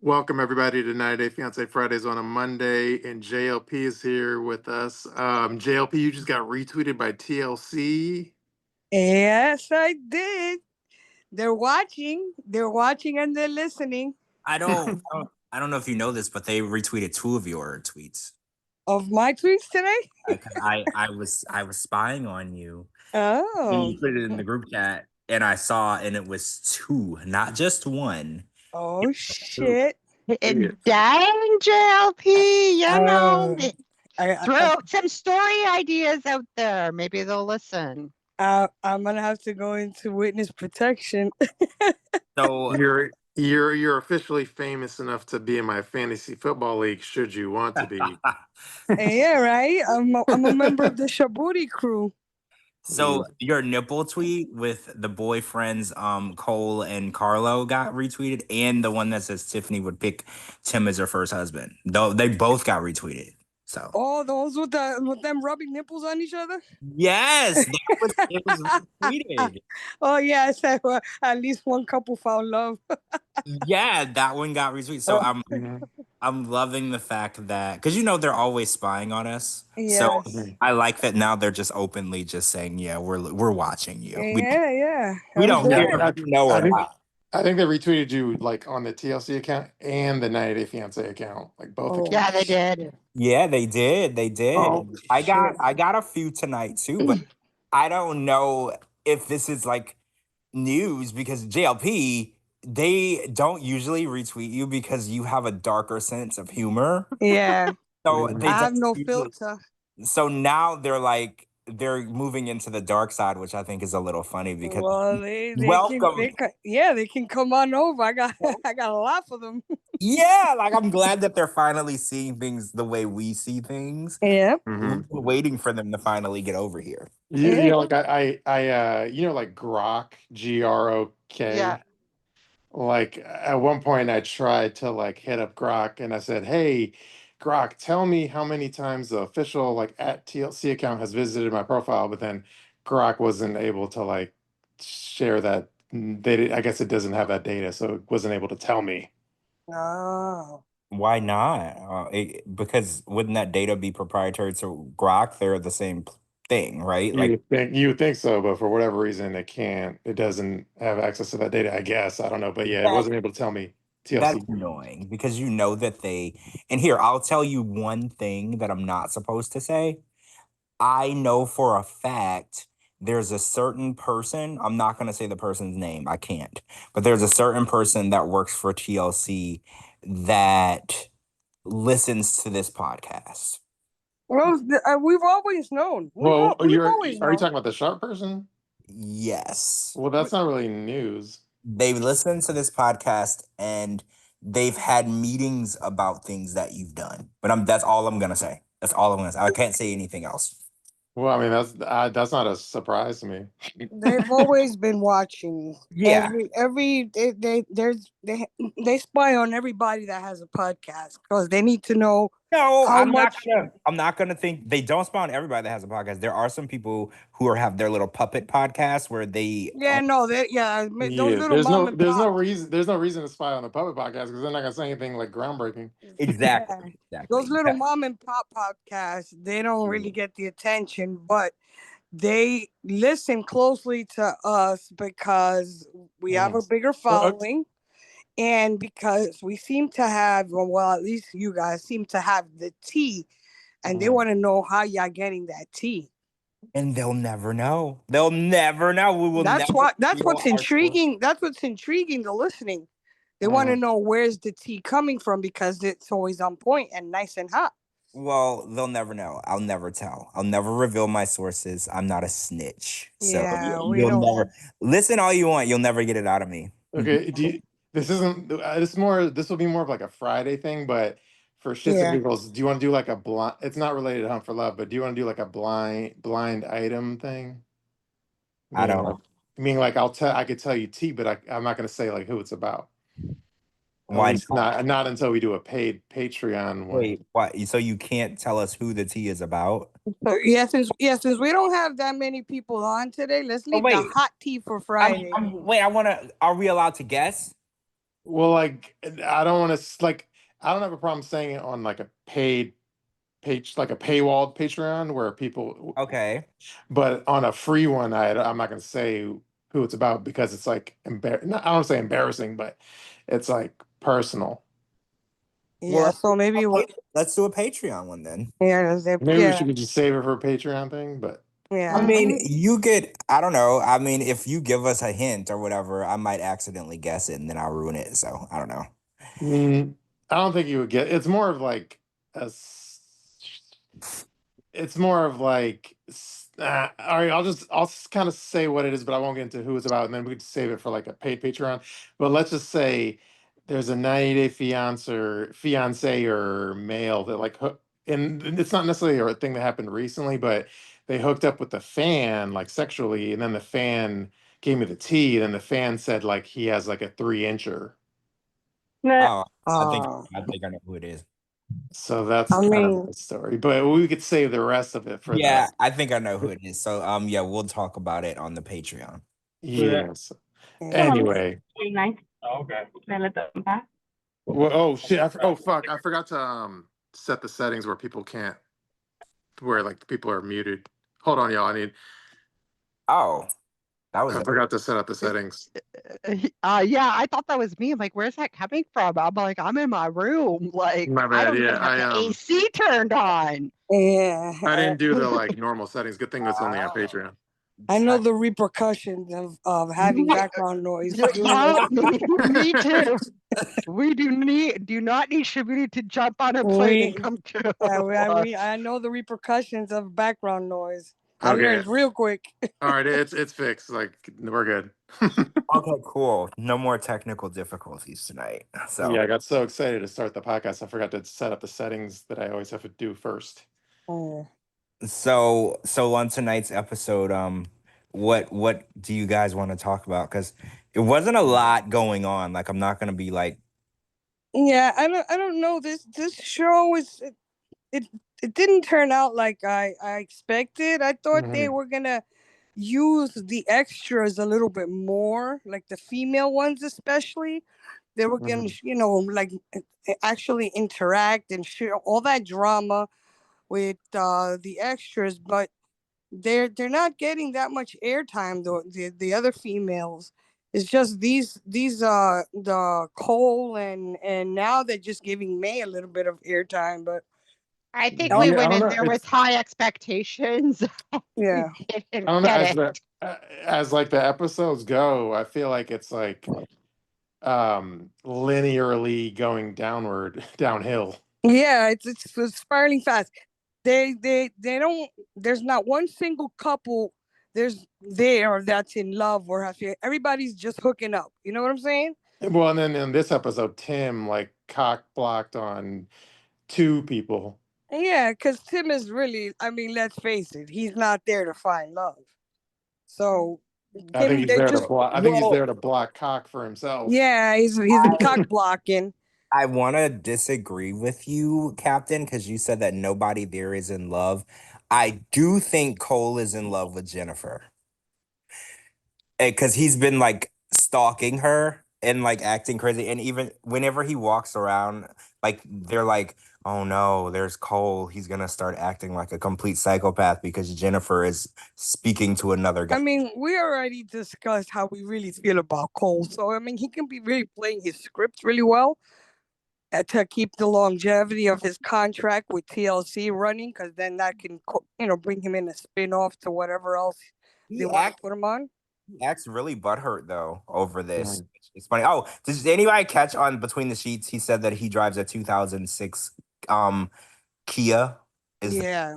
Welcome everybody to 90 Day Fiance Fridays on a Monday, and JLP is here with us. JLP, you just got retweeted by TLC. Yes, I did. They're watching. They're watching and they're listening. I don't know if you know this, but they retweeted 2 of your tweets. Of my tweets today? I was spying on you. Oh. You put it in the group chat, and I saw, and it was 2, not just 1. Oh shit. Dang, JLP, throw some story ideas out there. Maybe they'll listen. I'm gonna have to go into witness protection. So you're officially famous enough to be in my fantasy football league, should you want to be. Yeah, right. I'm a member of the Shabooty crew. So your nipple tweet with the boyfriends, Cole and Carlo got retweeted, and the one that says Tiffany would pick Tim as her first husband. Though they both got retweeted. So those with them rubbing nipples on each other? Yes, it was retweeted. Oh yeah, I said at least one couple found love. Yeah, that one got retweeted. So I'm loving the fact that, because they're always spying on us. Yes. So I like that now they're just openly just saying, yeah, we're watching you. Yeah. We don't care if you know or not. I think they retweeted you like on the TLC account and the 90 Day Fiance account, like both accounts. Yeah, they did. Yeah, they did. They did. Oh, I got a few tonight too, but I don't know if this is like news because JLP, they don't usually retweet you because you have a darker sense of humor. Yeah. So I have no filter. So now they're moving into the dark side, which I think is a little funny because they can come on over. I got a lot for them. Yeah, like I'm glad that they're finally seeing things the way we see things. Yeah. We're waiting for them to finally get over here. You know, like I like Grok, GROK. Yeah. Like at one point I tried to like hit up Grok and I said, "Hey, Grok, tell me how many times the official like at TLC account has visited my profile," but then Grok wasn't able to like share that. I guess it doesn't have that data, so it wasn't able to tell me. Oh. Why not? Because wouldn't that data be proprietary to Grok? They're the same thing, right? You would think so, but for whatever reason, it can't. It doesn't have access to that data. I guess I don't know, but yeah, it wasn't able to tell me. TLC. That's annoying because you know that they. And here, I'll tell you one thing that I'm not supposed to say. I know for a fact there's a certain person. I'm not going to say the person's name. I can't. But there's a certain person that works for TLC that listens to this podcast. Well, we've always known. Are you talking about the sharp person? Yes. Well, that's not really news. They listen to this podcast and they've had meetings about things that you've done. But that's all I'm gonna say. That's all I'm gonna say. I can't say anything else. Well, I mean that's not a surprise to me. They've always been watching. Yeah. They spy on everybody that has a podcast because they need to know. No, I'm not gonna think they don't spy on everybody that has a podcast. There are some people who have their little puppet podcasts where they. There's no reason to spy on a puppet podcast because they're not gonna say anything like groundbreaking. Exactly. Those little mom and pop podcasts, they don't really get the attention, but they listen closely to us because we have a bigger following. And because we seem to have, well, at least you guys seem to have the tea, and they want to know how y'all getting that tea. And they'll never know. They'll never know. We will. That's what's intriguing. That's what's intriguing to listening. They want to know where's the tea coming from because it's always on point and nice and hot. Well, they'll never know. I'll never tell. I'll never reveal my sources. I'm not a snitch. So you'll never listen all you want. You'll never get it out of me. Okay. This will be more of like a Friday thing, but for shits and giggles, do you want to do like a blind? It's not related to Hunt for Love, but do you want to do like a blind item thing? I don't. Like I could tell you tea, but I'm not going to say like who it's about. Why not until we do a paid Patreon one. Wait, what? So you can't tell us who the tea is about? So, since we don't have that many people on today, let's leave the hot tea for Friday. Are we allowed to guess? Well, like I don't want to like I don't have a problem saying it on like a paid page, like a paywalled Patreon where people. Okay. But on a free one, I'm not gonna say who it's about because it's like I don't want to say embarrassing, but it's like personal. Yeah, so maybe let's do a Patreon one then. Yeah, Maybe we should just save it for a Patreon thing, but yeah. I mean, you could, I don't know. I mean, if you give us a hint or whatever, I might accidentally guess it and then I'll ruin it. So I don't know. I don't think you would get. It's more of like it's more of like. All right, I'll just kind of say what it is, but I won't get into who it's about, and then we could save it for like a paid Patreon. But let's just say there's a 90-day fiance or male that like and it's not necessarily a thing that happened recently, but they hooked up with the fan like sexually, and then the fan gave me the tea, and then the fan said like he has like a 3-incher. Oh, I think I know who it is. So that's kind of the story, but we could save the rest of it for Yeah, I think I know who it is. So yeah, we'll talk about it on the Patreon. Yes. Anyway. Nice. Okay. Well, oh shit! Oh fuck! I forgot to set the settings where people can't, where like people are muted. Hold on, y'all. Oh, that was. I forgot to set up the settings. Yeah, I thought that was me. I'm like, where's that coming from? I'm like, I'm in my room. Like, My I bad. don't even Yeah, have the AC turned on. Yeah. I didn't do the like normal settings. Good thing it's only on Patreon. I know the repercussions of having background noise. Me too. We do not need Shabooty to jump on a plane and come to. I know the repercussions of background noise. I Okay. learned real quick. All right, it's fixed. Like we're good. Okay, cool. No more technical difficulties tonight. So yeah, I got so excited to start the podcast, I forgot to set up the settings that I always have to do first. So on tonight's episode, what do you guys want to talk about? Because it wasn't a lot going on. Like I'm not gonna be like. Yeah, I don't know. This show is it didn't turn out like I expected. I thought they were gonna use the extras a little bit more, like the female ones especially. They were gonna, like actually interact and share all that drama with the extras, but they're not getting that much airtime though. The other females, it's just these the Cole and now they're just giving May a little bit of airtime, but I think we went in there with high expectations. Yeah, I don't know. As like the episodes go, I feel like it's like linearly going downhill. Yeah, it's spiraling fast. They don't. There's not one single couple that's in love or everybody's just hooking up. You know what I'm saying? Well, and then in this episode, Tim like cock blocked on 2 people. Yeah, because Tim is really. I mean, let's face it. He's not there to find love. So I think he's there to block. I think he's there to block cock for himself. Yeah, he's cock blocking. I want to disagree with you, Captain, because you said that nobody there is in love. I do think Cole is in love with Jennifer. Because he's been like stalking her and like acting crazy. And even whenever he walks around, like they're like, oh no, there's Cole. He's going to start acting like a complete psychopath because Jennifer is speaking to another guy. I mean, we already discussed how we really feel about Cole. So, I mean, he can be really playing his script really well to keep the longevity of his contract with TLC running, because then that can, bring him in a spin-off to whatever else they want to put him on. He acts really butthurt though over this. It's funny. Oh, does anybody catch on Between the Sheets? He said that he drives a 2006 Kia. Yeah.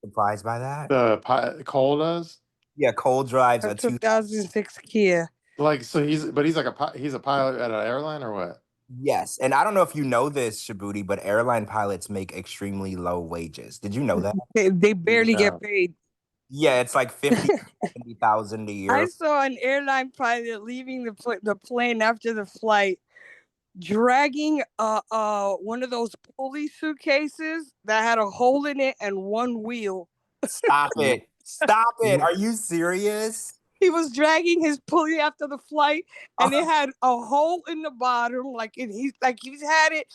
Surprised by that? Cole does? Yeah, Cole drives a 2006 Kia. Like, so he's like he's a pilot at an airline or what? Yes, and I don't know if you know this, Shabooty, but airline pilots make extremely low wages. Did you know that? They barely get paid. Yeah, it's like 50,000 a year. I saw an airline pilot leaving the plane after the flight, dragging one of those pulley suitcases that had a hole in it and one wheel. Stop it! Stop it! Are you serious? he was dragging his pulley after the flight, and it had a hole in the bottom, he's had it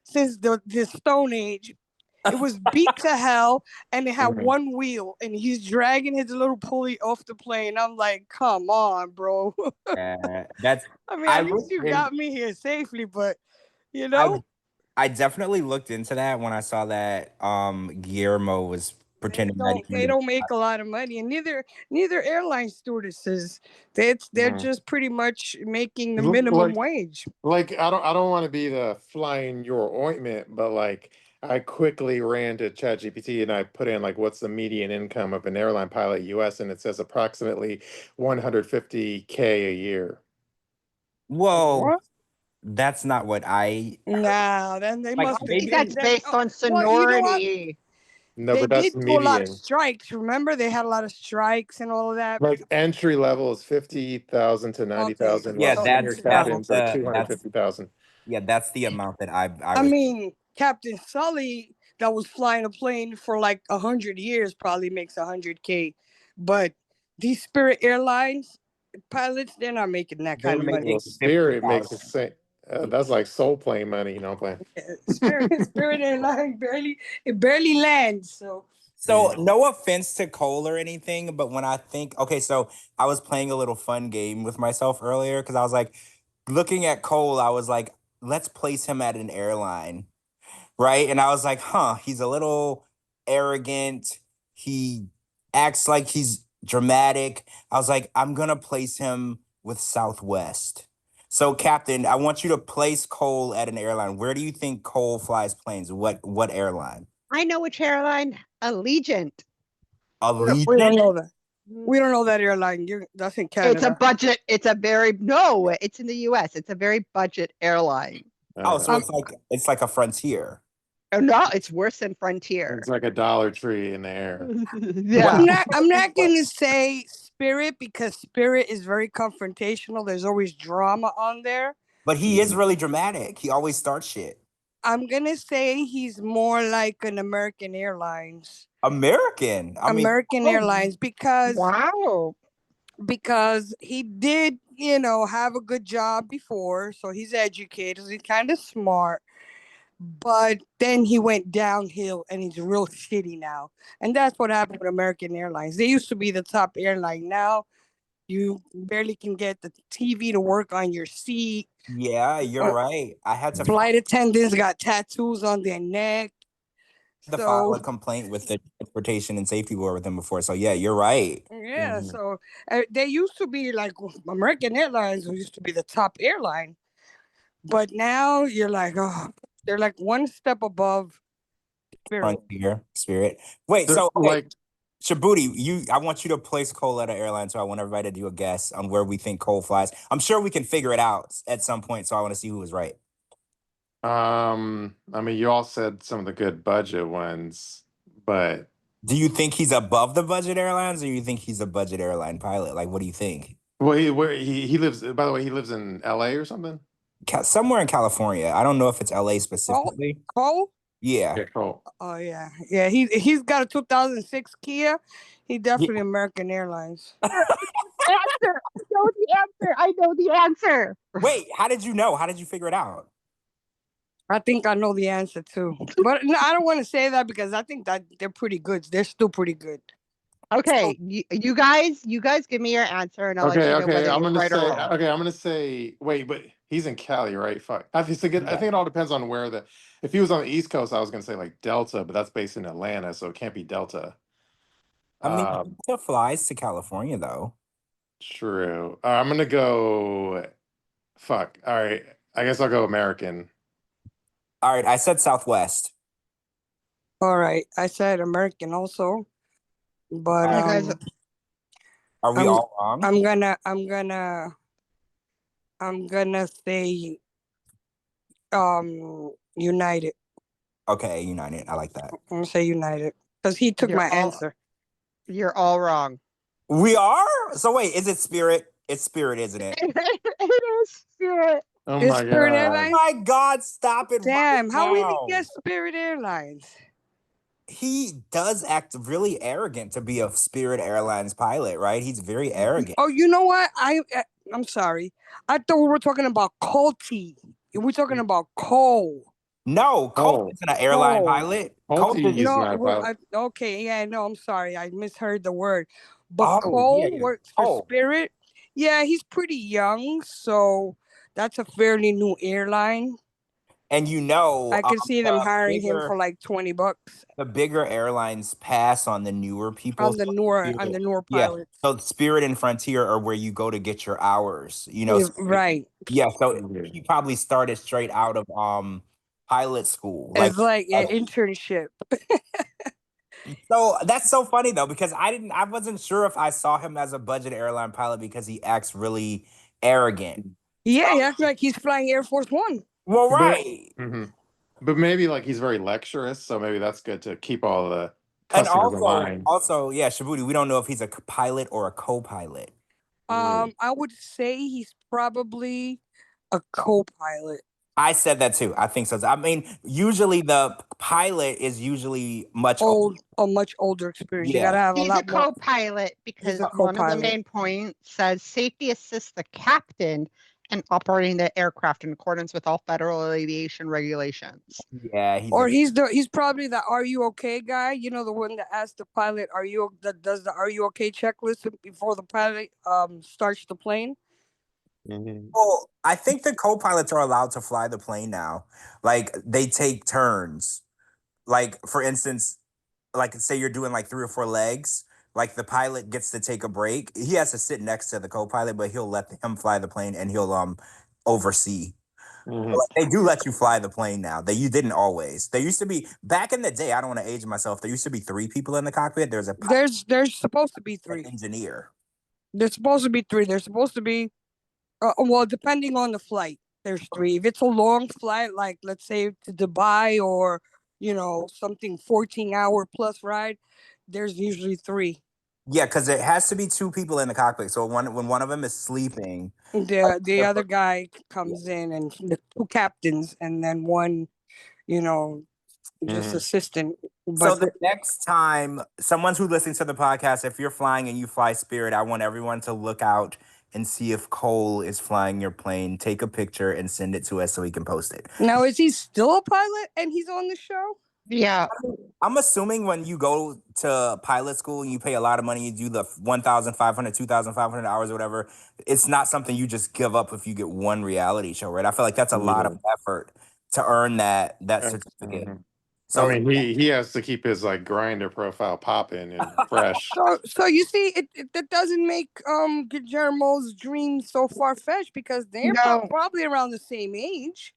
since the Stone Age. It was beat to hell, and it had one wheel, and he's dragging his little pulley off the plane. I'm like, come on, bro. That's. I mean, at least you got me here safely, but you know. I definitely looked into that when I saw that Guillermo was pretending they don't make a lot of money, and neither airline stewardesses. They're just pretty much making the minimum wage. Like I don't want to be the fly in your ointment, but like I quickly ran to ChatGPT and I put in like what's the median income of an airline pilot US, and it says approximately 150K a year. Whoa. What? That's not what I. Nah, then they Like, must have. Maybe that's based on seniority. No, They but that's did do a lot of median. strikes. Remember, they had a lot of strikes and all of that. Like entry level is 50,000 to 90,000, Yeah, while senior cabins are 250,000. Yeah, that's the amount that I mean, Captain Sully that was flying a plane for like 100 years probably makes 100K, but these Spirit Airlines pilots, they're not making that kind of money. Well, Spirit makes the same. That's like soul plane money, I'm playing. Spirit Airline barely lands. So no offense to Cole or anything, but when I think, okay, so I was playing a little fun game with myself earlier because I was like, looking at Cole, I was like, let's place him at an airline, right? And I was like, he's a little arrogant. He acts like he's dramatic. I was like, I'm gonna place him with Southwest. So, Captain, I want you to place Cole at an airline. Where do you think Cole flies planes? What airline? I know which airline. Allegiant. Allegiant? We don't know that. We don't know that airline. That's in Canada. It's a budget. It's in the US. It's a very budget airline. So it's like a Frontier. Oh, no, it's worse than Frontier. It's like a Dollar Tree in the air. Yeah. I'm not going to say Spirit because Spirit is very confrontational. There's always drama on there. But he is really dramatic. He always starts shit. I'm going to say he's more like an American Airlines. American Airlines because wow. Because he did, have a good job before, so he's educated, he's kind of smart. But then he went downhill and he's real shitty now. And that's what happened with American Airlines. They used to be the top airline. Now you barely can get the TV to work on your seat. Yeah, you're right. I had to. Flight attendants got tattoos on their neck. To file a complaint with the Transportation and Safety Board with them before. So yeah, you're right. Yeah, so they used to be like American Airlines used to be the top airline. But now you're like, they're like one step above Spirit. Wait, so like Shabooty, I want you to place Cole at an airline, so I want everybody to do a guess on where we think Cole flies. I'm sure we can figure it out at some point, so I want to see who was right. I mean, you all said some of the good budget ones, but do you think he's above the budget airlines, or you think he's a budget airline pilot? Like, what do you think? Well, he lives. By the way, he lives in LA or something. Somewhere in California. I don't know if it's LA specifically. Cole? Yeah. Cole. Oh yeah. He's got a 2006 Kia. He definitely American Airlines. Answer. I know the answer. Wait, how did you know? How did you figure it out? I think I know the answer too, but no, I don't want to say that because I think that they're pretty good. They're still pretty good. Okay, you guys give me your answer, and I'll let you know whether you're right or wrong. Okay, I'm gonna say. Wait, but he's in Cali, right? Fuck. I think it all depends on where If he was on the East Coast, I was gonna say like Delta, but that's based in Atlanta, so it can't be Delta. I mean, Delta flies to California though. True. I'm gonna go. Fuck. All right. I guess I'll go American. All right, I said Southwest. All right, I said American also, but are we all wrong? I'm gonna say United. Okay, United. I like that. I'm gonna say United because he took my answer. You're all wrong. We are? So wait, is it Spirit? It's Spirit, isn't it? It is Spirit. Oh my Spirit God. Airlines? Oh my God, stop it. Damn, right how we now. didn't get Spirit Airlines? he does act really arrogant to be a Spirit Airlines pilot, right? He's very arrogant. Oh, you know what? I'm sorry. I thought we were talking about Colty. We're talking about Cole. No, Colt isn't an airline pilot. Colt Colty is is No, not about. okay, yeah, no, I'm sorry, I misheard the word. But yeah, Cole works for Colt. Spirit. Yeah, he's pretty young, so that's a fairly new airline. And I could see them hiring him for like $20 the bigger airlines pass on the newer people. on the newer Yeah. pilots. So Spirit and Frontier are where you go to get your hours. You know, Yeah, right. yeah. So he probably started straight out of pilot school. It's like an internship. So that's so funny though, because I wasn't sure if I saw him as a budget airline pilot because he acts really arrogant. Yeah, he acts like he's flying Air Force One. Well, right. But maybe like he's very lecturous, so maybe that's good to keep all the And customers in line. also, yeah, Shabooty, we don't know if he's a pilot or a co-pilot. I would say he's probably a co-pilot. I said that too. I think so. I mean, usually the pilot is usually much much older experience. Yeah. You gotta have He's a lot more. co-pilot because a one of the co-pilot. main points says safety assists the captain in operating the aircraft in accordance with all federal aviation regulations. Yeah, he's probably the "Are you okay" guy. You know, the one that asks the pilot, that does the "Are you okay" checklist before the pilot starts the plane. Well, I think the co-pilots are allowed to fly the plane now. Like they take turns. Like for instance, like say you're doing like 3 or 4 legs, like the pilot gets to take a break. He has to sit next to the co-pilot, but he'll let him fly the plane and he'll oversee. Like, they do let you fly the plane now. You didn't always. There used to be back in the day. I don't want to age myself. There used to be 3 people in the cockpit. There's supposed to be 3. Engineer. There's supposed to be 3. There's supposed to be well, depending on the flight, there's 3. If it's a long flight, like let's say to Dubai or something 14-hour plus ride, there's usually 3. Yeah, because it has to be 2 people in the cockpit. So when one of them is sleeping, the other guy comes in, and the 2 captains, and then one, just assistant. But so the next time someone who listens to the podcast, if you're flying and you fly Spirit, I want everyone to look out and see if Cole is flying your plane. Take a picture and send it to us so we can post it. Now, is he still a pilot and he's on the show? Yeah. I'm assuming when you go to pilot school and you pay a lot of money, you do the 1,500, 2,500 hours or whatever, it's not something you just give up if you get one reality show, right? I feel like that's a lot of effort to earn that certificate. So I mean, he has to keep his like grinder profile popping and fresh. So you see, that doesn't make Guillermo's dream so far fetched because they're probably around the same age.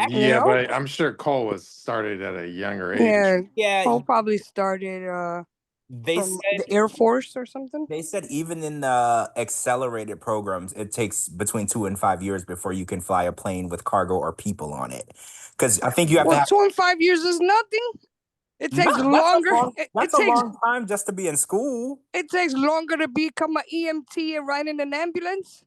Yeah, but I'm sure Cole was started at a younger age. Yeah, Cole probably started from the Air Force or something. They said even in the accelerated programs, it takes between 2 and 5 years before you can fly a plane with cargo or people on it. Because I think you have to have 2 and 5 years is nothing. It takes longer. That's a long time just to be in school. It takes longer to become an EMT and ride in an ambulance.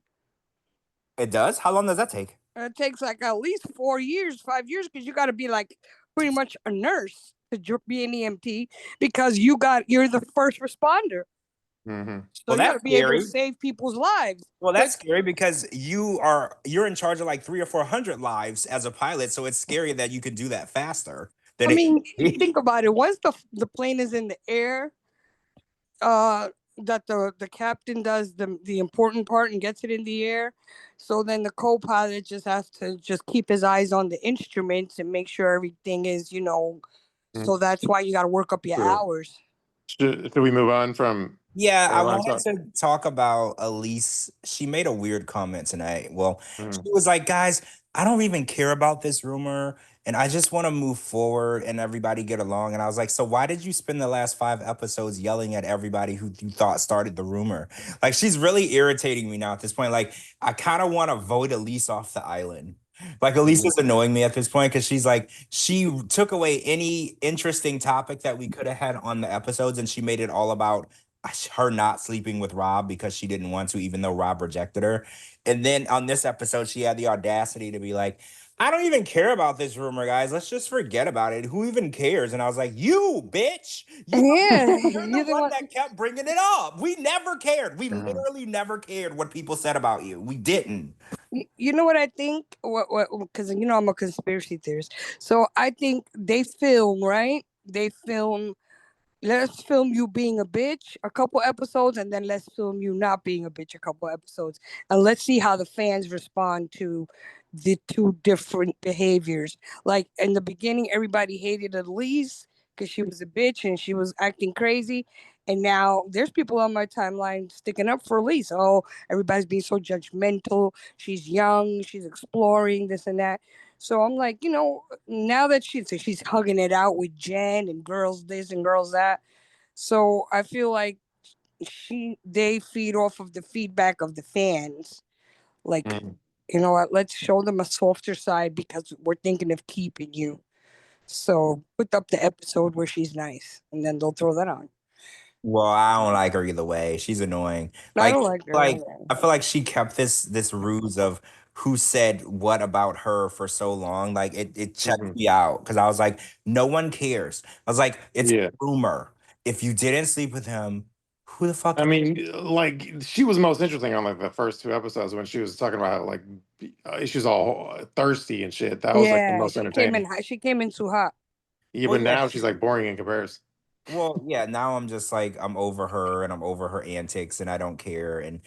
It does? How long does that take? It takes like at least 4 years, 5 years, because you got to be like pretty much a nurse to be an EMT because you're the first responder. So you got to be able to save people's lives. Well, that's scary because you're in charge of like 300 or 400 lives as a pilot. So it's scary that you could do that faster. I mean, think about it. Once the plane is in the air, that the captain does the important part and gets it in the air. So then the co-pilot just has to just keep his eyes on the instruments and make sure everything is, so that's why you got to work up your hours. Should we move on from? Yeah, I wanted to talk about Elise. She made a weird comment tonight. Well, she was like, guys, I don't even care about this rumor. And I just want to move forward and everybody get along. And I was like, so why did you spend the last 5 episodes yelling at everybody who you thought started the rumor? Like, she's really irritating me now at this point. Like, I kind of want to vote Elise off the island. Like, Elise is annoying me at this point because she's like, she took away any interesting topic that we could have had on the episodes and she made it all about her not sleeping with Rob because she didn't want to, even though Rob rejected her. And then on this episode, she had the audacity to be like, I don't even care about this rumor, guys. Let's just forget about it. Who even cares? And I was like, you, bitch. Yeah, You're the you're the one one. that kept bringing it up. We never cared. We literally never cared what people said about you. We didn't. You know what I think? What? Because I'm a conspiracy theorist. So I think they film, right? They film. Let's film you being a bitch a couple episodes, and then let's film you not being a bitch a couple episodes, and let's see how the fans respond to the two different behaviors. Like in the beginning, everybody hated Elise because she was a bitch and she was acting crazy, and now there's people on my timeline sticking up for Elise. Oh, everybody's being so judgmental. She's young, she's exploring this and that. So I'm like, now that she's hugging it out with Jenn and girls this and girls that. So I feel like they feed off of the feedback of the fans. Like, you know what? Let's show them a softer side because we're thinking of keeping you. So put up the episode where she's nice, and then they'll throw that on. Well, I don't like her either way. She's annoying. I don't like her. Like I feel like she kept this ruse of who said what about her for so long. Like it checked me out because I was like, no one cares. I was like, it's a rumor. If you didn't sleep with him, who the fuck? I mean, like she was most interesting on like the first two episodes when she was talking about like she was all thirsty and shit. That was like the most entertaining. She came in too hot. Yeah, but now she's like boring in comparison. Well, yeah, now I'm just like I'm over her and I'm over her antics and I don't care and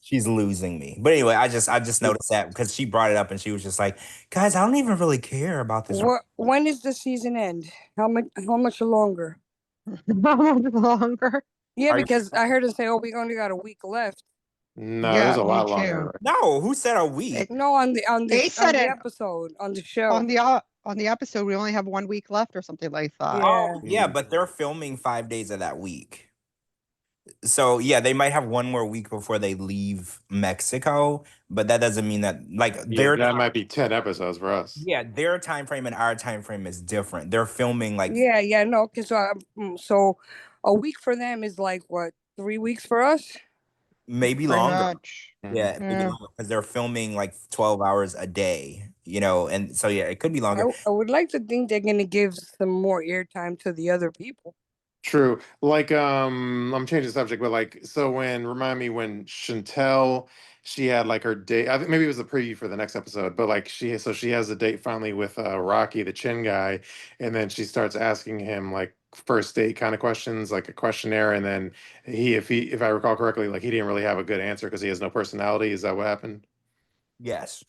she's losing me. But anyway, I just noticed that because she brought it up and she was just like, "Guys, I don't even really care about this." When is the season end? How much longer? How much longer? Yeah, because I heard her say, "Oh, we only got a week left." No, there's a lot longer. No, who said a week? No, on the episode on the show on the episode we only have 1 week left or something like that. Oh, yeah, but they're filming 5 days of that week. So yeah, they might have one more week before they leave Mexico, but that doesn't mean that that might be 10 episodes for us. Yeah, their time frame and our time frame is different. They're filming like no, because so a week for them is like what 3 weeks for us. Maybe longer. Yeah, because they're filming like 12 hours a day, and so yeah, it could be longer. I would like to think they're gonna give some more airtime to the other people. True. Like, I'm changing the subject, but like, so remind me when Chantel, she had like her date. I think maybe it was a preview for the next episode, but like she has a date finally with Rocky, the chin guy, and then she starts asking him like first date kind of questions, like a questionnaire, and then if I recall correctly, like he didn't really have a good answer because he has no personality. Is that what happened? Yes.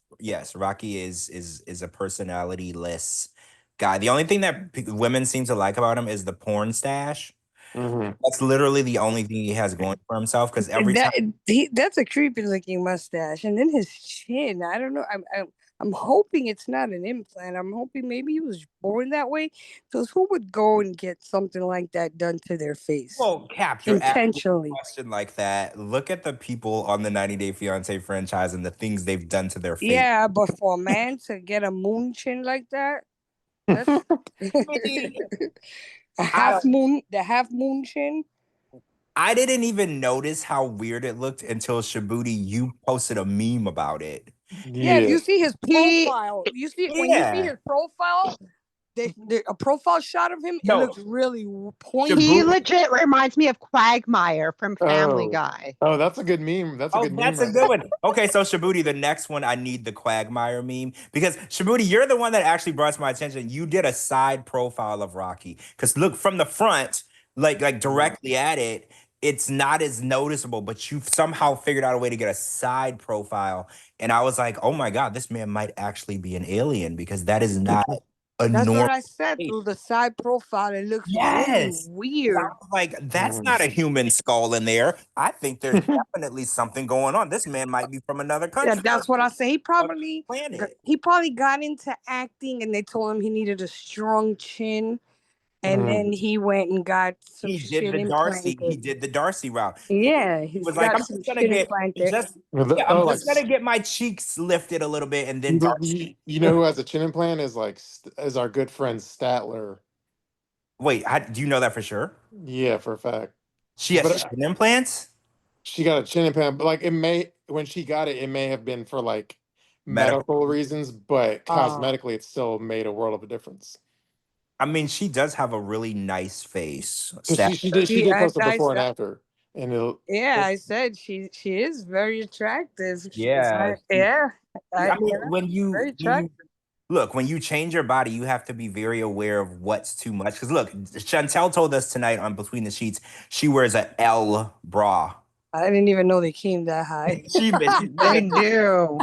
Rocky is a personality-less guy. The only thing that women seem to like about him is the porn stash. That's literally the only thing he has going for himself. Because that's a creepy looking mustache, and then his chin. I don't know. I'm hoping it's not an implant. I'm hoping maybe he was born that way. Because who would go and get something like that done to their face? Well, Cap, you're intentionally. A question like that. Look at the people on the 90 Day Fiance franchise and the things they've done to their face. Yeah, but for a man to get a moon chin like that, that's the half moon chin. I didn't even notice how weird it looked until Shabooty, you posted a meme about it. Yeah, if you see his profile, when you see his profile, a profile shot of him, it looks really pointy. He legit reminds me of Quagmire from Family Guy. Oh, that's a good meme. That's a good meme. That's a good one. Okay, so Shabooty, the next one, I need the Quagmire meme because Shabooty, you're the one that actually brought to my attention. You did a side profile of Rocky because look from the front, like directly at it. It's not as noticeable, but you've somehow figured out a way to get a side profile. And I was like, oh my God, this man might actually be an alien because that is not a That's normal what I said through the side profile. It looks really weird. I was like, that's not a human skull in there. I think there's definitely something going on. This man might be from another country. Yeah, that's what I say. He probably got into acting and they told him he needed a strong chin. And then he went and got some shit implanted. He did the Darcy route. Yeah, he was like, I'm just gonna get my cheeks lifted a little bit, and then Darcy. You know who has a chin implant is our good friend Statler. Wait, do you know that for sure? Yeah, for a fact. She has chin implants. She got a chin implant, but like when she got it, it may have been for like medical reasons, but cosmetically, it still made a world of a difference. I mean, she does have a really nice face. Because she did post a before and after, and I said she is very attractive. Yeah. I mean, when very you attractive. look, when you change your body, you have to be very aware of what's too much. Because look, Chantel told us tonight on Between the Sheets, she wears a L bra. I didn't even know they came that high. She They do.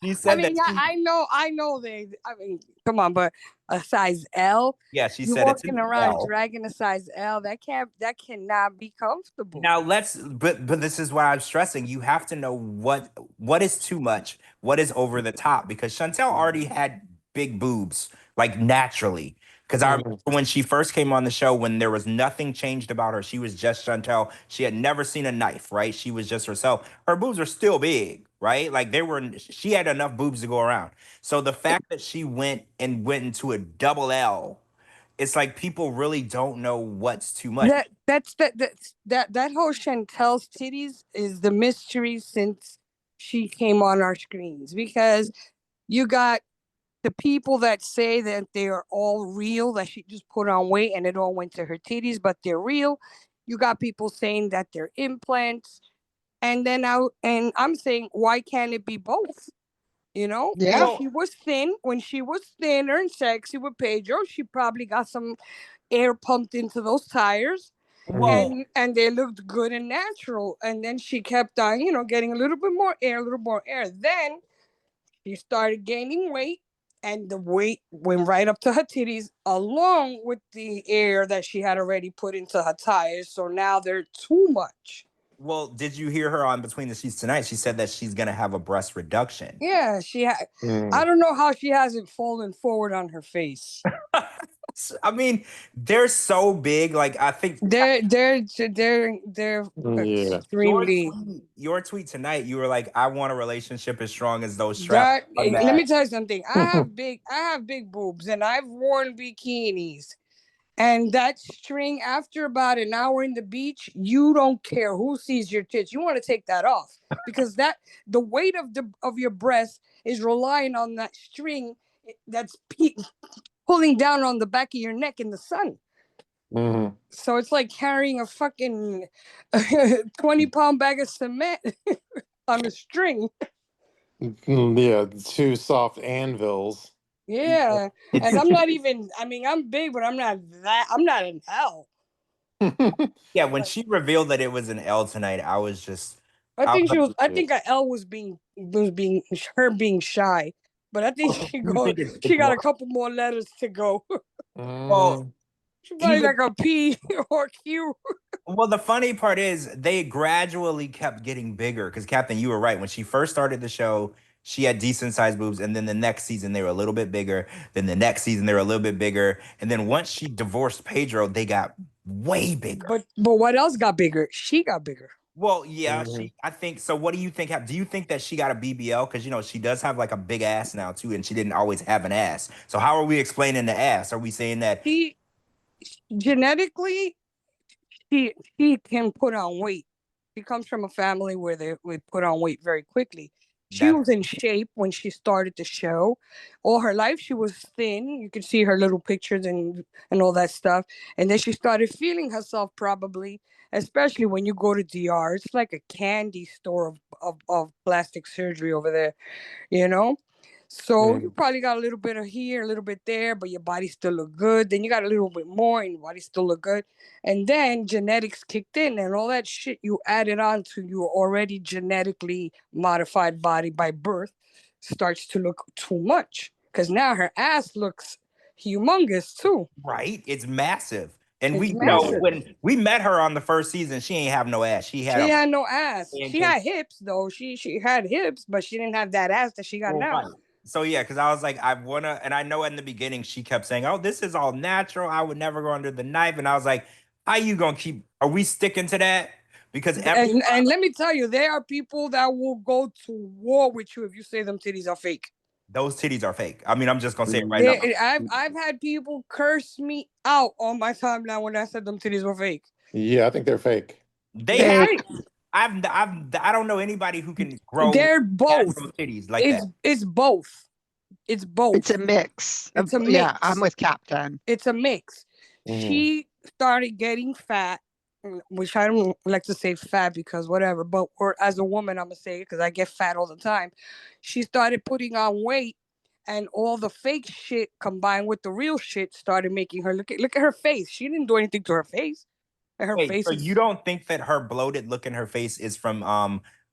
She said I know they. I mean, come on, but a size L. Yeah, she you said it's walking an around L. dragging a size L. That cannot be comfortable. Now but this is why I'm stressing. You have to know what is too much, what is over the top, because Chantel already had big boobs, like naturally. Because I remember when she first came on the show, when there was nothing changed about her, she was just Chantel. She had never seen a knife, right? She was just herself. Her boobs are still big, right? Like she had enough boobs to go around. So the fact that she went into a double L, it's like people really don't know what's too much. That whole Chantel's titties is the mystery since she came on our screens, because you got the people that say that they are all real, that she just put on weight and it all went to her titties, but they're real. You got people saying that they're implants. And then I'm saying, why can't it be both? Yeah. When she was thinner and sexy with Pedro, she probably got some air pumped into those tires. Well, and they looked good and natural. And then she kept on, getting a little bit more air, a little more air. Then she started gaining weight, and the weight went right up to her titties, along with the air that she had already put into her tires. So now they're too much. Well, did you hear her on Between the Sheets tonight? She said that she's gonna have a breast reduction. Yeah, I don't know how she hasn't fallen forward on her face. I mean, they're so big. Like I think they're extremely. Your tweet tonight, you were like, "I want a relationship as strong as those straps." Let me tell you something. I have big boobs, and I've worn bikinis. And that string, after about an hour in the beach, you don't care who sees your tits. You want to take that off, because the weight of your breast is relying on that string that's pulling down on the back of your neck in the sun. Mm-hmm. So it's like carrying a fucking 20-pound bag of cement on a string. Yeah, two soft anvils. Yeah. And I'm not even, I'm big, but I'm not an L. Yeah, when she revealed that it was an L tonight, I was just I think an L was being her being shy. But I think she got a couple more letters to go. Well, she probably like a P or Q. Well, the funny part is they gradually kept getting bigger, because Captain, you were right. When she first started the show, she had decent sized boobs, and then the next season they were a little bit bigger. Then the next season they were a little bit bigger, and then once she divorced Pedro, they got way bigger. But what else got bigger? She got bigger. Well, yeah, I think so. What do you think? Do you think that she got a BBL? Because she does have like a big ass now too, and she didn't always have an ass. So how are we explaining the ass? Are we saying that she genetically she can put on weight? She comes from a family where they put on weight very quickly. She was in shape when she started the show. All her life she was thin. You could see her little pictures and all that stuff. And then she started feeling herself, probably, especially when you go to DR. It's like a candy store of plastic surgery over there, So you probably got a little bit of here, a little bit there, but your body still look good. Then you got a little bit more and your body still look good. And then genetics kicked in, and all that shit you added on to your already genetically modified body by birth starts to look too much. Because now her ass looks humongous too. Right? It's massive. And when we met her on the first season, she ain't have no ass. She had no ass. She had hips though. She had hips, but she didn't have that ass that she got now. Right. So yeah, because I was like, I wanna, and I know in the beginning she kept saying, "Oh, this is all natural. I would never go under the knife." And I was like, "How you gonna keep? Are we sticking to that?" Because and let me tell you, there are people that will go to war with you if you say them titties are fake. Those titties are fake. I mean, I'm just gonna say it right now. I've had people curse me out on my timeline when I said them titties were fake. Yeah, I think they're fake. They have. I don't know anybody who can grow They're both. natural titties like that. It's both. It's both. It's a mix. It's a Yeah, mix. I'm with Captain. It's a mix. She started getting fat, which I don't like to say fat because whatever, but or as a woman, I'm gonna say it because I get fat all the time. She started putting on weight, and all the fake shit combined with the real shit started making her look at her face. She didn't do anything to her face. And her Wait, face so is you don't think that her bloated look in her face is from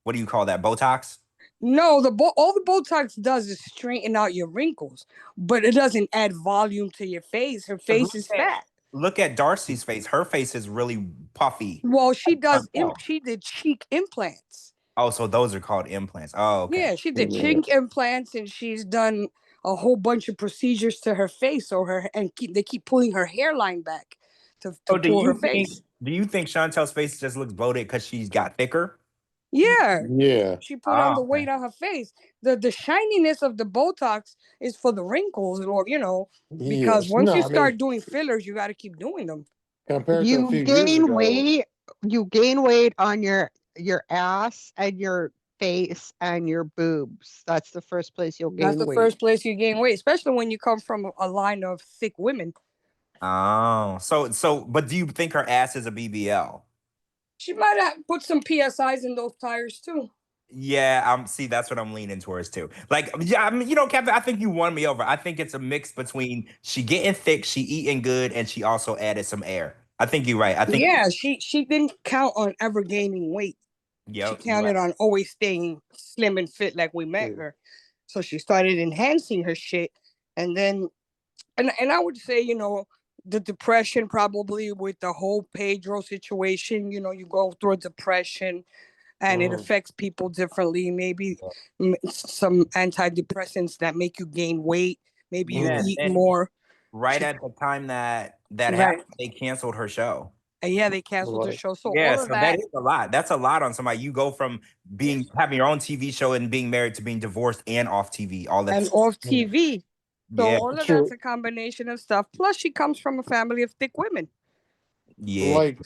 what do you call that? Botox? no, all the Botox does is straighten out your wrinkles, but it doesn't add volume to your face. Her 'Cause face is fat. Look at Darcy's face. Her face is really puffy. Well, she does. Oh. She did cheek implants. Oh, so those are called implants. Oh, okay. Yeah, she did cheek implants, and she's done a whole bunch of procedures to her face, they keep pulling her hairline back to So pull her face. do you think Chantel's face just looks bloated because she's got thicker? Yeah, Yeah. she put on the weight on her face. The shininess of the Botox is for the wrinkles, or because once you start doing fillers, you got to keep doing them. Compared to a few years ago. You gain weight on your ass and your face and your boobs. That's the first place you'll gain weight. That's the first place you gain weight, especially when you come from a line of thick women. Oh, but do you think her ass is a BBL? She might have put some PSIs in those tires too. Yeah, see, that's what I'm leaning towards too. Like, yeah, I mean, Captain, I think you won me over. I think it's a mix between she getting thick, she eating good, and she also added some air. I think you're right. I think she didn't count on ever gaining weight. Yep, she counted on always staying slim and fit like we met her. So she started enhancing her shit, and then, and I would say, the depression probably with the whole Pedro situation. You go through a depression, and it affects people differently. Maybe some antidepressants that make you gain weight. Maybe you eat more. Right at the time that happened, they canceled her show. And yeah, they canceled the show. So yeah, all of that is a lot. That's a lot on somebody. You go from having your own TV show and being married to being divorced and off TV all that. And off TV. So Yeah, all of that's a combination of stuff. Plus, she comes from a family of thick women. Yeah. Like,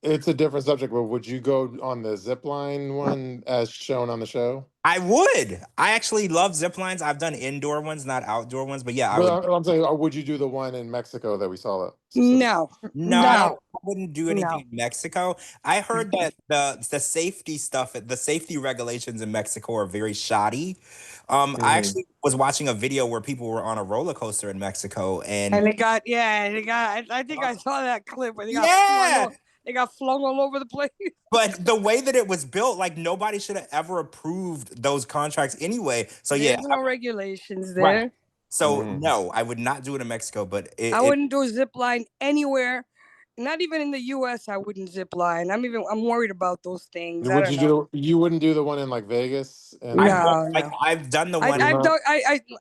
it's a different subject, but would you go on the zip line one as shown on the show? I would. I actually love zip lines. I've done indoor ones, not outdoor ones, but yeah, I'm saying, or would you do the one in Mexico that we saw? No, I wouldn't do anything in Mexico. I heard that the safety stuff, the safety regulations in Mexico are very shoddy. I actually was watching a video where people were on a roller coaster in Mexico, and they got. I think I saw that clip where they got flung all over the place. But the way that it was built, like nobody should have ever approved those contracts anyway. So There's no regulations there. Right. So no, I would not do it in Mexico, but I wouldn't do a zip line anywhere. Not even in the U.S. I wouldn't zip line. I'm worried about those things. You wouldn't do the one in like Vegas? And I've done the one.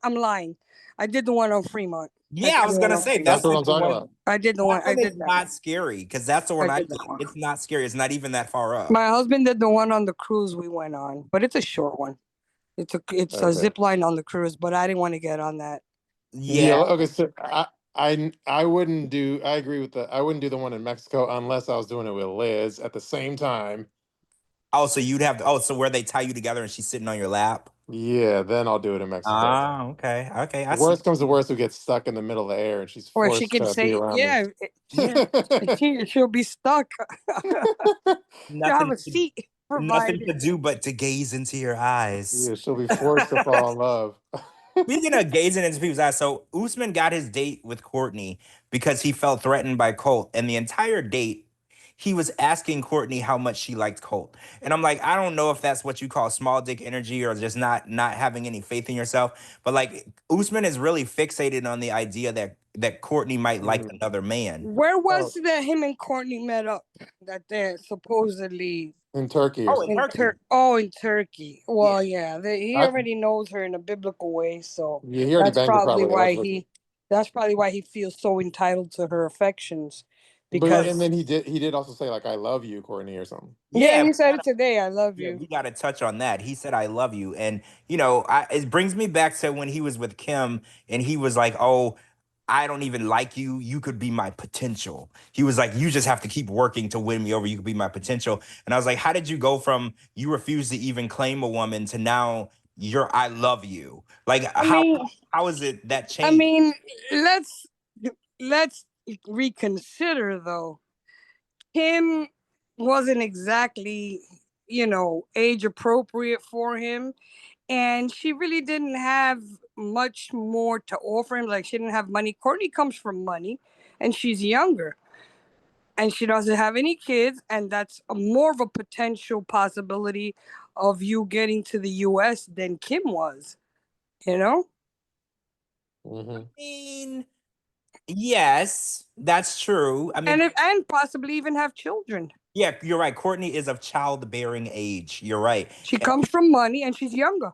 I'm lying. I did the one on Fremont. Yeah, I was gonna say that's what I'm talking about. I did the one. I did that. Not scary because that's the one I did. It's not scary. It's not even that far up. My husband did the one on the cruise we went on, but it's a short one. It's a zip line on the cruise, but I didn't want to get on that. Yeah. Okay. So I wouldn't do. I agree with that. I wouldn't do the one in Mexico unless I was doing it with Liz at the same time. Oh, so you'd have to. Oh, so where they tie you together and she's sitting on your lap. Yeah, then I'll do it in Mexico. Ah, okay. Worst comes to worst, who gets stuck in the middle of the air and she's forced she can to say, be around me. she'll be stuck. You have a seat provided. Nothing to do but to gaze into your eyes. Yeah, she'll be forced to fall in love. Speaking of gazing into people's eyes, so Usman got his date with Courtney because he felt threatened by Colt, and the entire date he was asking Courtney how much she liked Colt. And I'm like, I don't know if that's what you call small dick energy or just not having any faith in yourself. But like Usman is really fixated on the idea that Courtney might like another man. Where was that him and Courtney met up? That they're supposedly in Turkey. In Turkey. Well, he already knows her in a biblical way, so he already that's probably why he feels so entitled to her affections. And then he did also say like I love you, Courtney, or something. Yeah, he said it today. I love you. We got to touch on that. He said I love you, and it brings me back to when he was with Kim, and he was like, "Oh, I don't even like you. You could be my potential. He was like, you just have to keep working to win me over. You could be my potential. And I was like, how did you go from you refuse to even claim a woman to now I love you? Like I mean, how is it that I changed? mean, let's reconsider though. Kim wasn't exactly, age appropriate for him, and she really didn't have much more to offer him. Like, she didn't have money. Courtney comes from money, and she's younger, and she doesn't have any kids, and that's more of a potential possibility of you getting to the U.S. than Kim was. You know. Mm-hmm. I mean, yes, that's true. I mean, And possibly even have children. yeah, you're right. Courtney is of childbearing age. You're right. She comes from money, and she's younger.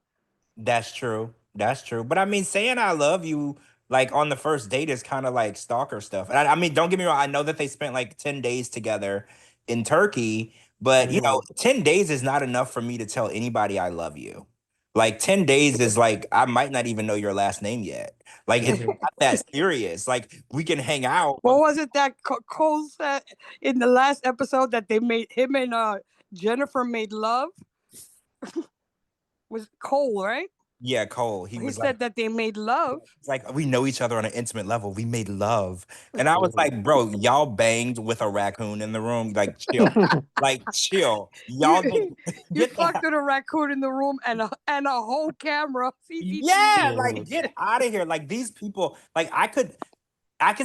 That's true. That's true. But I mean, saying I love you like on the first date is kind of like stalker stuff. And I mean, don't get me wrong. I know that they spent like 10 days together in Turkey, but Mm-hmm. 10 days is not enough for me to tell anybody I love you. Like 10 days is like, I might not even know your last name yet. Like, it's Mm-hmm. not that serious. Like, we can hang out. What was it that Cole said in the last episode that they made him and Jennifer made love? Was Cole, right? Yeah, Cole. He He was like, said that they made love. it's like we know each other on an intimate level. We made love. And I was Mm-hmm. like, bro, y'all banged with a raccoon in the room. Like, chill. Like, chill. Y'all You didn't you get the fucked with a raccoon in the room and a whole camera yeah, CCTV. like get out of here. Like these people, like I could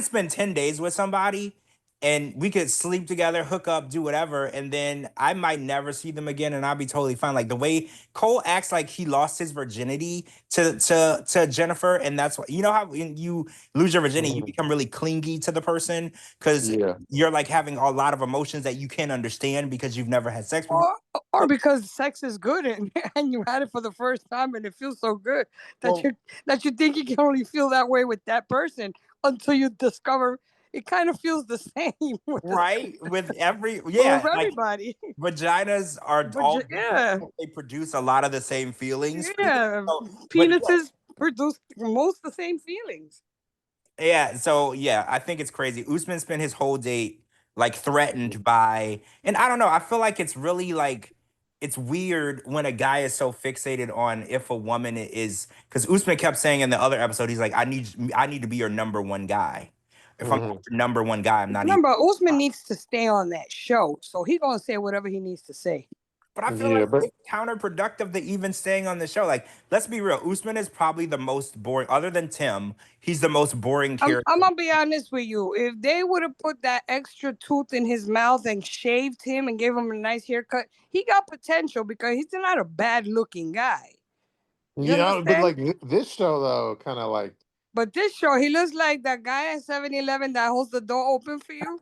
spend 10 days with somebody and we could sleep together, hook up, do whatever, and then I might never see them again and I'll be totally fine. Like the way Cole acts like he lost his virginity to Jennifer, and that's why you know how when you lose your virginity, you Mm-hmm. become really clingy to the person because Yeah. you're like having a lot of emotions that you can't understand because you've never had sex before. Or because sex is good and you had it for the first time and it feels so good that Well, you think you can only feel that way with that person until you discover it kind of feels the same right? With with like everybody. vaginas are But all different. yeah, They produce a lot of the same feelings. yeah, So, but penises produce most the same feelings. so yeah, I think it's crazy. Usman spent his whole date like threatened by, and I don't know. I feel like it's really like it's weird when a guy is so fixated on if a woman is because Usman kept saying in the other episode, he's like, I need to be your number one guy. If I'm Mm-hmm. not your number one guy, I'm not even. Remember, Usman needs to stay on that show, so he's gonna say whatever he needs to say. But I feel Yeah, like but it's counterproductive to even staying on the show. Like, let's be real. Usman is probably the most boring, other than Tim. He's the most boring I'm character. gonna be honest with you. If they would have put that extra tooth in his mouth and shaved him and gave him a nice haircut, he got potential because he's not a bad looking guy. You yeah, but understand? like this show though, kind of like But this show, he looks like that guy at 7-Eleven that holds the door open for you.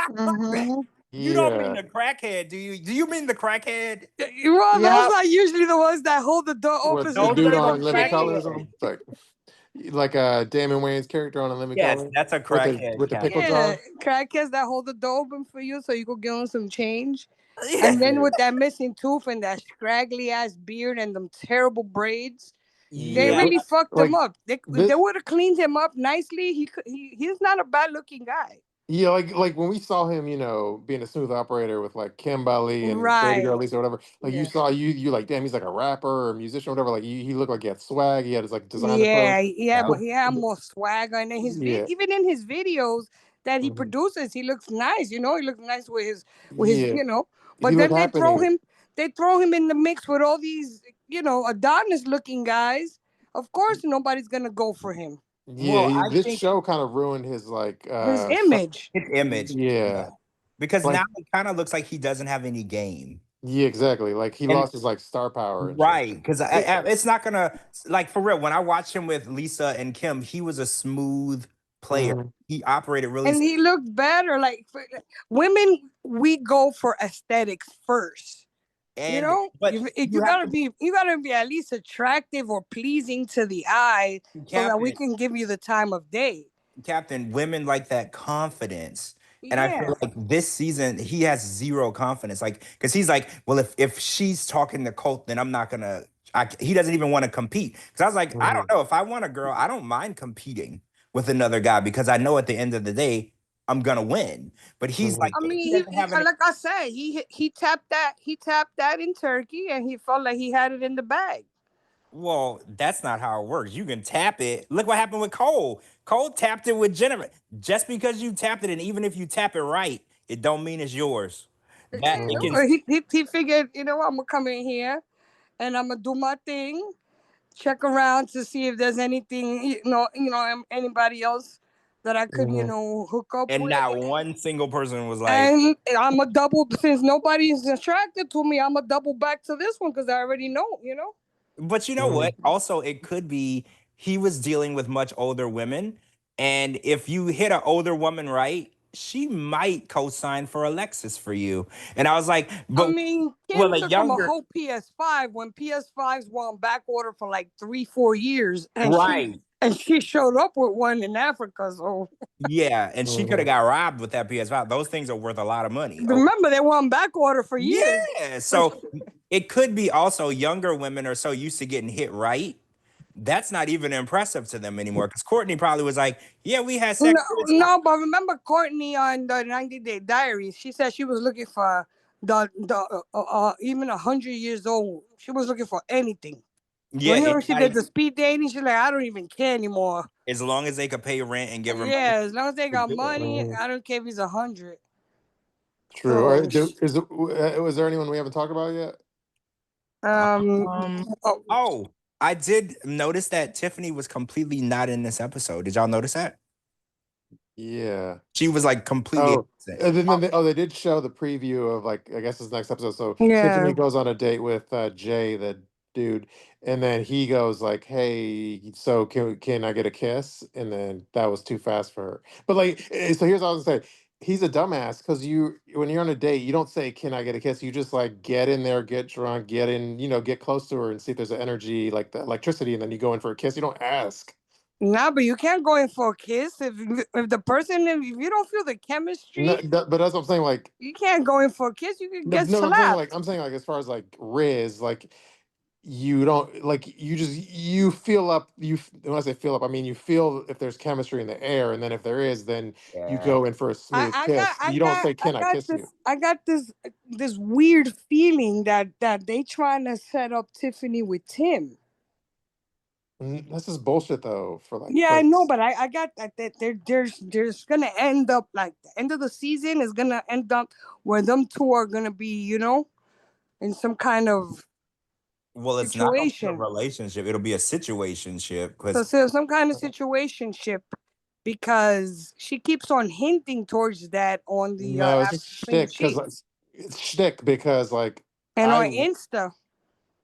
Mm-hmm. You don't mean yeah, the crackhead, do you? Do you mean the crackhead? Well, Yeah. those are usually the ones that hold the door open with so the you Those can dude are get the some on Living change. Colors crackhead. on, like Damon Wayne's character on a Living Yes, Color that's a with the crackhead, pickle Captain. Yeah, jar. crackheads that hold the door open for you so you could give them some change. Yeah. And then Yeah, with that missing tooth and that scraggly ass beard and them terrible braids, they yeah, Yeah. but really fucked him like up. They this. would have cleaned him up nicely. He's not a bad looking guy. Yeah, like when we saw him, being a smooth operator with like Kimberly and Baby Girl Right. Lisa or whatever. Like you Yeah. saw you like, damn, he's like a rapper or a musician or whatever. Like he looked like he had swag. He had his like designer clothes. Yeah, Yeah. But he had more swagger, and then yeah, even in his videos that he mhm, produces, he looks nice. He looks nice with his. yeah, he But looked then happening. they throw him in the mix with all these, Adonis looking guys. Of course, nobody's gonna go for him. Yeah, Well, I this think show kind of ruined his like His image. his image. yeah, Yeah. Because like now it kind of looks like he doesn't have any game. yeah, exactly. Like he And lost his like star power and shit. right, because It- it's not gonna like for real. When I watched him with Lisa and Kim, he was a smooth player. Mhm. He operated really, and he looked better. Like women, we go for aesthetics first. and but If you have you gotta be at least attractive or pleasing to the eye to so that we Captain. can give you the time of day. Captain, women like that confidence. And I feel Yeah. like this season he has zero confidence. Like, because he's like, well, if she's talking to Colt, then I'm not gonna. He doesn't even want to compete. Because I was like, I don't Mhm. know. If I want a girl, I don't mind competing with another guy because I know at the end of the day I'm gonna win. But he's like, I he mean, doesn't have any. like I said, he tapped that in Turkey, and he felt like he had it in the bag. Well, that's not how it works. You can tap it. Look what happened with Cole. Cole tapped it with Jennifer. Just because you tapped it, and even if you tap it right, it don't mean it's yours. That it can. He figured, I'm gonna come in here, and I'm gonna do my thing, check around to see if there's anything, anybody else that I could, hook up And with. not one single person was like. And I'm a double, since nobody's attracted to me, I'm a double back to this one because I already know. But you know what? Also, it could be he was dealing with much older women. And if you hit an older woman right, she might co-sign for Alexis for you. And I was like, but I mean, well, Kim a took him a younger whole PS5 when PS5s were on back order for like 3-4 years. And right. she showed up with one in Africa. So Yeah, and she could have got robbed with that PS5. Those things are worth a lot of money. remember, they were on back order for years. Yeah, so it could be also younger women are so used to getting hit right. That's not even impressive to them anymore. Because Courtney probably was like, "Yeah, we had sex." No, but remember Courtney on the 90-Day Diaries? She said she was looking for the even 100 years old. She was looking for anything. Yeah, whenever she did the speed dating, she's like, I don't even care anymore. As long as they could pay rent and give her money. Yeah, as long as they got money, I don't care if he's 100. True. Was there anyone we haven't talked about yet? I did notice that Tiffany was completely not in this episode. Did y'all notice that? Yeah. She was like completely absent. And then they did show the preview of like, I guess this next episode. So Yeah. Tiffany goes on a date with Jay, the dude, and then he goes like, "Hey, so can I get a kiss?" And then that was too fast for her. But like, so here's what I was gonna say. He's a dumbass because when you're on a date, you don't say, "Can I get a kiss?" You just like get in there, get drunk, get in, get close to her and see if there's an energy, like the electricity, and then you go in for a kiss. You don't ask. Nah, but you can't go in for a kiss if the person, if you don't feel the chemistry. No, but that's what I'm saying. Like, you can't go in for a kiss. You can get slapped. I'm saying like as far as like Riz, like you don't like you feel up. When I say feel up, I mean you feel if there's chemistry in the air, and then if there is, then you go in for a smooth kiss. You don't say, "Can I kiss you?" I got this weird feeling that they trying to set up Tiffany with Tim. This is bullshit though. For like, I know, but I got that there's gonna end up like the end of the season is gonna end up where them two are gonna be, in some kind of it's situation. Not a relationship. It'll be a situationship. So some kind of situationship, because she keeps on hinting towards that on the no, it's just shtick because it's shtick because like and on Insta.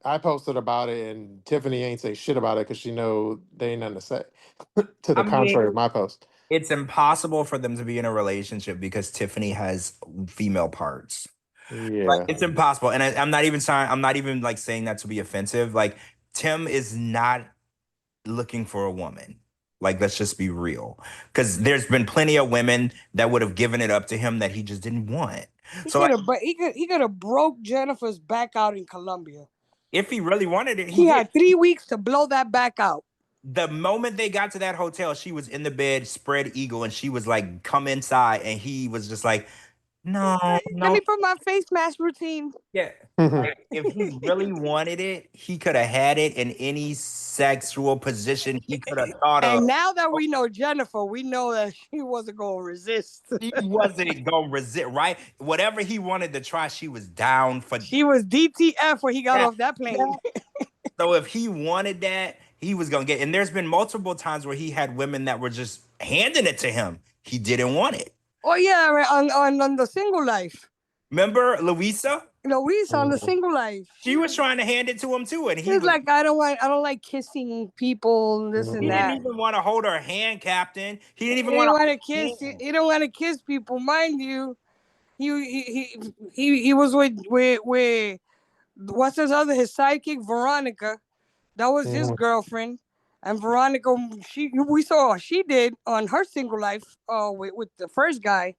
I posted about it and Tiffany ain't say shit about it because she know they ain't nothing to say to the contrary of my post. It's impossible for them to be in a relationship because Tiffany has female parts. Yeah, like, it's impossible. And I'm not even like saying that to be offensive. Like Tim is not looking for a woman. Like, let's just be real. Because there's been plenty of women that would have given it up to him that he just didn't want. He could have broke Jennifer's back out in Colombia. If he really wanted it, he had 3 weeks to blow that back out. The moment they got to that hotel, she was in the bed, spread eagle, and she was like, "Come inside," and he was just like, "No, no." Let me put my face mask routine. Yeah. If he really wanted it, he could have had it in any sexual position he could have thought of. And now that we know Jennifer, we know that she wasn't going to resist. He wasn't going to resist, right? Whatever he wanted to try, she was down for. She was DTF when he got off that plane. So if he wanted that, he was going to get. And there's been multiple times where he had women that were just handing it to him. He didn't want it. Oh yeah, on the Single Life. Remember Louisa? Louisa on the Single Life. She was trying to hand it to him too, and he was like, I don't like kissing people and this and that. He didn't even want to hold her hand, Captain. He didn't even want to kiss. He don't want to kiss people, mind you. He was with what's his sidekick, Veronica. That was his girlfriend. And Veronica, we saw she did on her Single Life with the first guy.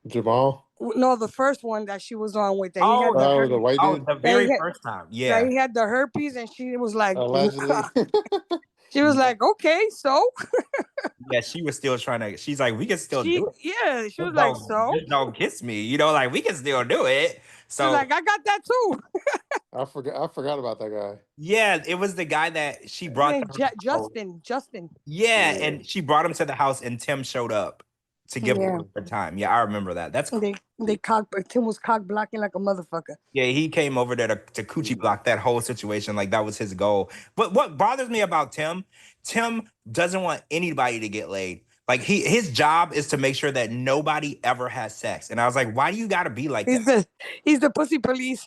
Jamal? No, the first one that she was on with. The white dude? The very first time. Yeah. He had the herpes and she was like, allegedly. she was like, okay, so. Yeah, she was still trying to. She's like, we can still do it. She was like, so? Just don't kiss me. You know, like we can still do it. So she's like, I got that too. I forgot about that guy. yeah, it was the guy that she brought. Justin. Yeah, Yeah. and she brought him to the house, and Tim showed up to give Yeah. her time. Yeah, I remember that. That's Tim was cock blocking like a motherfucker. yeah. He came over there to coochie block that whole situation. Like that was his goal. But what bothers me about Tim doesn't want anybody to get laid. Like his job is to make sure that nobody ever has sex. And I was like, why do you got to be like that? He's the pussy police.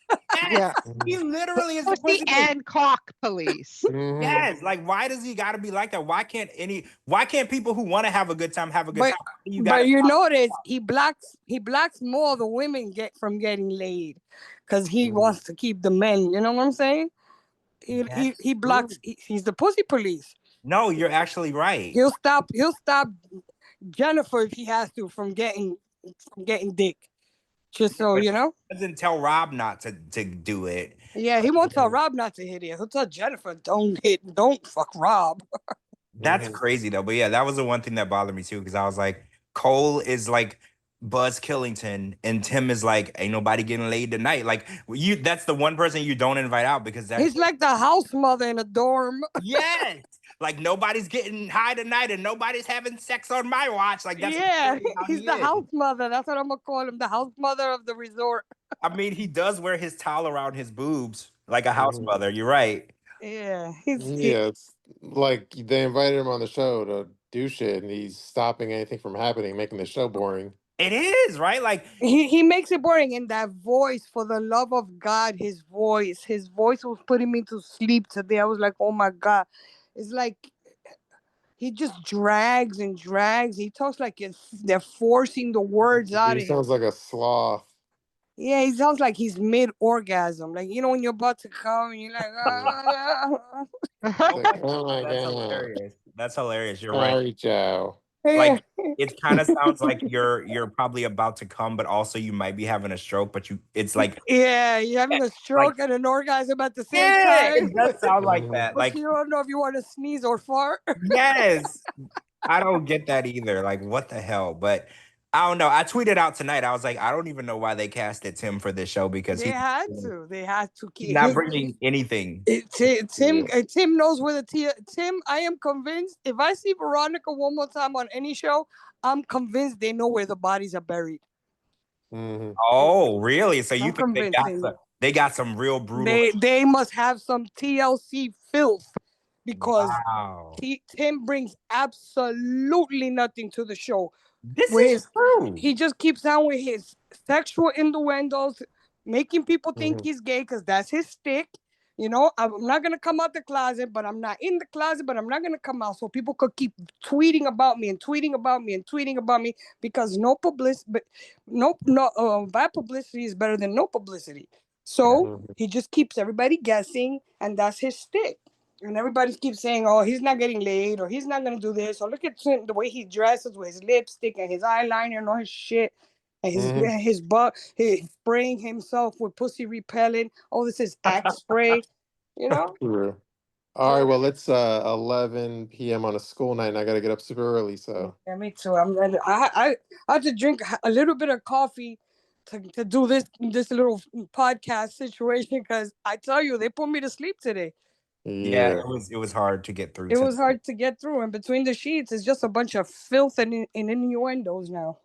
Yeah. He literally is the Pussy pussy police. and cock police. Mhm. Yes, like why does he got to be like that? Why can't people who want to have a good time have a good time? But you notice he blocks more the women get from getting laid because he wants to keep the men. You know what I'm saying? He blocks. He's the pussy police. No, you're actually right. He'll stop Jennifer if he has to from getting dick. Just so you know. Doesn't tell Rob not to do it. Yeah, he won't tell Rob not to hit it. He'll tell Jennifer, don't fuck Rob. That's crazy though. But yeah, that was the one thing that bothered me too, because I was like, Cole is like Buzz Killington, and Tim is like, ain't nobody getting laid tonight. Like that's the one person you don't invite out because he's like the house mother in a dorm. Yes. Like nobody's getting high tonight and nobody's having sex on my watch. Like that's he's the house mother. That's what I'm gonna call him, the house mother of the resort. I mean, he does wear his towel around his boobs like a house mother. You're right. Yeah, it's like they invited him on the show to do shit, and he's stopping anything from happening, making the show boring. It is, right? Like he makes it boring. And that voice, for the love of God, his voice was putting me to sleep today. I was like, oh my God. It's like he just drags and drags. He talks like they're forcing the words out of him. He sounds like a sloth. Yeah, he sounds like he's mid-orgasm. Like, you know, when you're about to come and you're like, Oh my that's God. hilarious. That's hilarious. You're Sorry, right. Joe. Like it kind of sounds like you're probably about to come, but also you might be having a stroke. But it's like you're having a stroke and an orgasm at the same time. It does sound like that. But Like you don't know if you want to sneeze or fart. Yes, I don't get that either. Like what the hell? But I don't know. I tweeted out tonight. I was like, I don't even know why they casted Tim for this show because they had to keep not bringing anything. Tim knows where Tim. I am convinced if I see Veronica one more time on any show, I'm convinced they know where the bodies are buried. Mm-hmm. Oh, really? So you think they got some real brutal? They must have some TLC filth because Tim brings absolutely nothing to the show. This is true. He just keeps on with his sexual innuendos, making people think he's gay because that's his stick. You know, I'm not gonna come out the closet, but I'm not in the closet, but I'm not gonna come out, so people could keep tweeting about me and tweeting about me and tweeting about me because bad publicity is better than no publicity. So he just keeps everybody guessing, and that's his stick. And everybody keeps saying, oh, he's not getting laid, or he's not going to do this. Or look at him, the way he dresses with his lipstick and his eyeliner and all his shit. And his butt, he's spraying himself with pussy repellent. Oh, this is Axe spray, you know? True. All right, well, it's 11 p.m. on a school night, and I got to get up super early, so. Yeah, me too. I have to drink a little bit of coffee to do this little podcast situation because I tell you, they put me to sleep today. Yeah, it was hard to get through. It was hard to get through, and between the sheets, it's just a bunch of filth and innuendos now.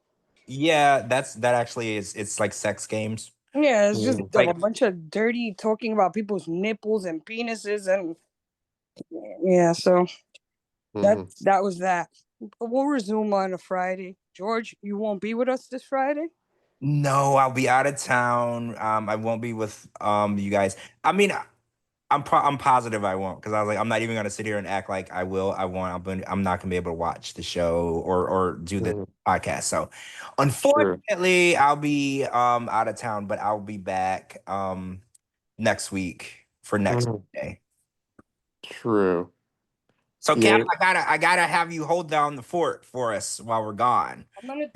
Yeah, that actually is. It's like sex games. Yeah, it's just like a bunch of dirty talking about people's nipples and penises, and yeah. So that was that. But we'll resume on a Friday. George, you won't be with us this Friday? No, I'll be out of town. I won't be with you guys. I mean, I'm positive I won't because I was like, I'm not even gonna sit here and act like I will. I won't. I'm not gonna be able to watch the show or do the podcast. So, unfortunately, I'll be out of town, but I'll be back next week for next day. True. So, Cap, I gotta have you hold down the fort for us while we're gone. I'm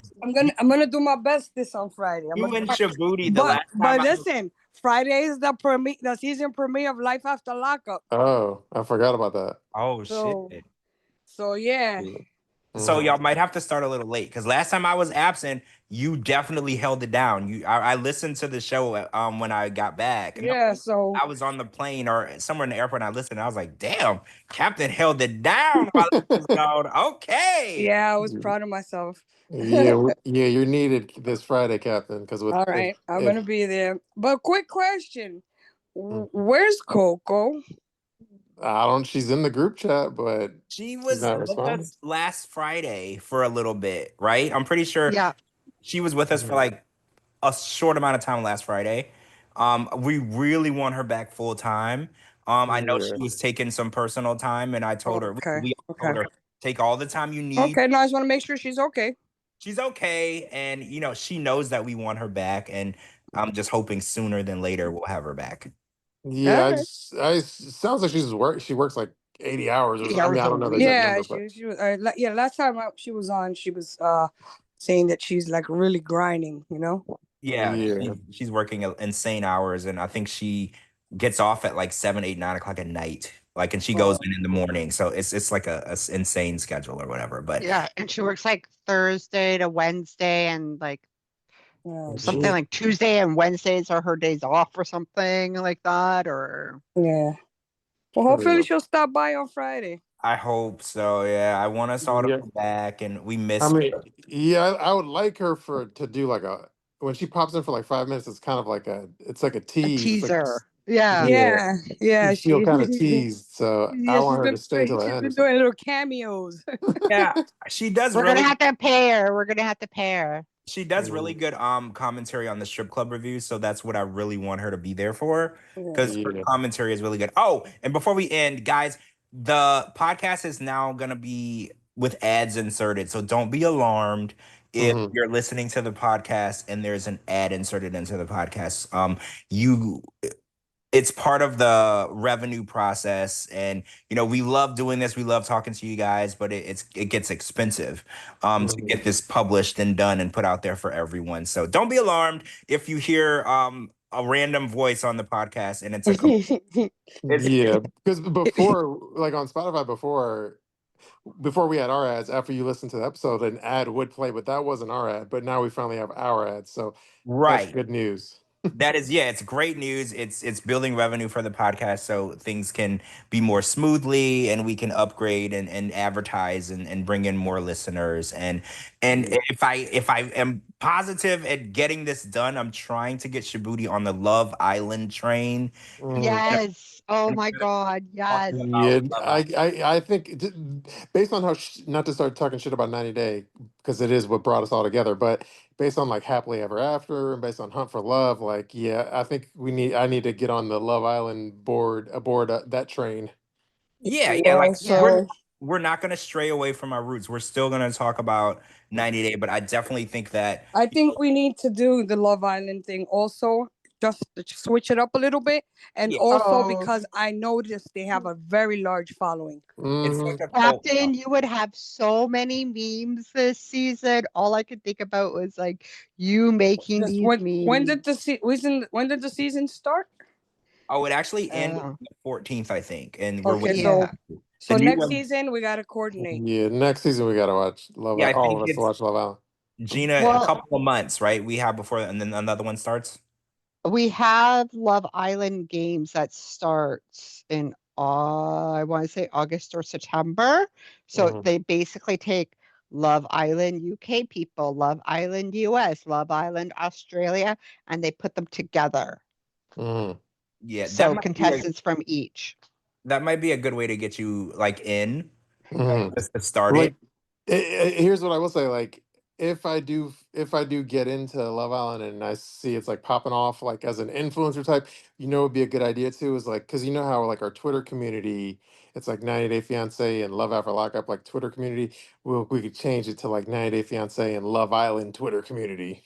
gonna do my best this on Friday. You and Shabooty, but listen. Friday is the season premiere of Life After Lockup. Oh, I forgot about that. Oh, shit. So yeah. So y'all might have to start a little late because last time I was absent, you definitely held it down. I listened to the show when I got back. Yeah, so I was on the plane or somewhere in the airport and I listened and I was like, damn, Captain held it down while it was going. Okay. yeah, I was proud of myself. Yeah, you're needed this Friday, Captain, because with All right, I'm gonna be there. But quick question: where's Cocco? I don't. She's in the group chat, but She she's was not with responding. us last Friday for a little bit, right? I'm pretty sure Yeah. she was with us for like a short amount of time last Friday. We really want her back full time. I know she was taking some personal time, and I told her we told her take all the time you need. Okay, no, I just want to make sure she's okay. She's okay, and she knows that we want her back, and I'm just hoping sooner than later we'll have her back. Yeah, sounds like she works like 80 hours or something. I mean, I don't know the exact Yeah, number, but she was. Yeah, last time she was on, she was saying that she's like really grinding. Yeah, she's working insane hours, and I think she gets off at like 7, 8, 9 o'clock at night. Like, and she goes in the morning, so it's like a insane schedule or whatever. But yeah, and she works like Thursday to Wednesday, and like something like Tuesday and Wednesdays are her days off or something like that. Or yeah. Well, hopefully she'll stop by on Friday. I hope so. Yeah, I want us all to come back, and we miss. I mean, I would like her to do like when she pops in for like 5 minutes. It's kind of like it's like a tease. teaser. Yeah. She feel kind of teased, so I want her to stay till the She's end. been doing little cameos. Yeah, she does. We're gonna have to pay her. We're gonna have to pay her. She does really good commentary on the strip club reviews, so that's what I really want her to be there for because her commentary is really good. Oh, and before we end, guys, the podcast is now gonna be with ads inserted, so don't be alarmed if you're listening to the podcast and there's an ad inserted into the podcast. It's part of the revenue process, and we love doing this. We love talking to you guys, but it gets expensive to get this published and done and put out there for everyone. So don't be alarmed if you hear a random voice on the podcast and it's yeah, because before, like on Spotify, before we had our ads, after you listen to the episode, an ad would play, but that wasn't our ad. But now we finally have our ads, so that's good news. That is, it's great news. It's building revenue for the podcast so things can be more smoothly and we can upgrade and advertise and bring in more listeners. And if I am positive at getting this done, I'm trying to get Shabooty on the Love Island train. Yes. Oh my God. Yes. Yeah, I think based on how not to start talking shit about 90 Day because it is what brought us all together, but based on like Happily Ever After and based on Hunt for Love, like I think I need to get on the Love Island aboard that train. We're not going to stray away from our roots. We're still going to talk about 90 Day, but I definitely think that I think we need to do the Love Island thing also, just to switch it up a little bit, and also because I noticed they have a very large following. It's like a Captain, you would have so many memes this season. All I could think about was like you making these memes. When did the season start? Oh, it actually ended on the 14th, I think, and we're so next season we gotta coordinate. Yeah, next season we gotta watch Love Island. All of us to watch Love Island. Gina, a couple of months, right? We have before, and then another one starts. We have Love Island games that starts in I want to say August or September. So they basically take Love Island UK people, Love Island US, Love Island Australia, and they put them together. Yeah, so contestants from each. That might be a good way to get you like in, just to start it. Here's what I will say: like, if I do get into Love Island and I see it's like popping off like as an influencer type, it'd be a good idea too. Is like because how like our Twitter community, it's like 90 Day Fiance and Love After Lockup, like Twitter community. We could change it to like 90 Day Fiance and Love Island Twitter community.